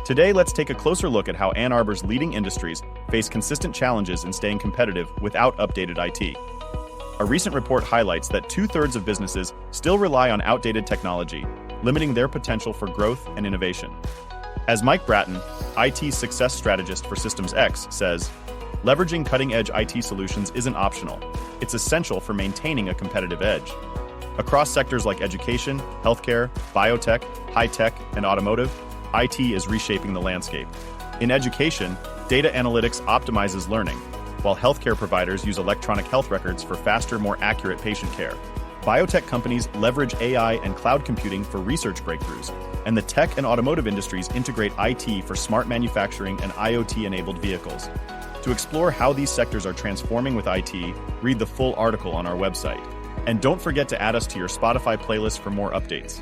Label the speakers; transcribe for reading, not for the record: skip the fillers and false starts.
Speaker 1: Today, let's take a closer look at how Ann Arbor's leading industries face consistent challenges in staying competitive without updated IT. A recent report highlights that 2/3 of businesses still rely on outdated technology, limiting their potential for growth and innovation. As Mike Bratton, IT success strategist for Systems X, says, leveraging cutting-edge IT solutions isn't optional. It's essential for maintaining a competitive edge. Across sectors like education, healthcare, biotech, high-tech, and automotive, IT is reshaping the landscape. In education, data analytics optimizes learning, while healthcare providers use electronic health records for faster, more accurate patient care. Biotech companies leverage AI and cloud computing for research breakthroughs, and the tech and automotive industries integrate IT for smart manufacturing and IoT-enabled vehicles. To explore how these sectors are transforming with IT, read the full article on our website. And don't forget to add us to your Spotify playlist for more updates.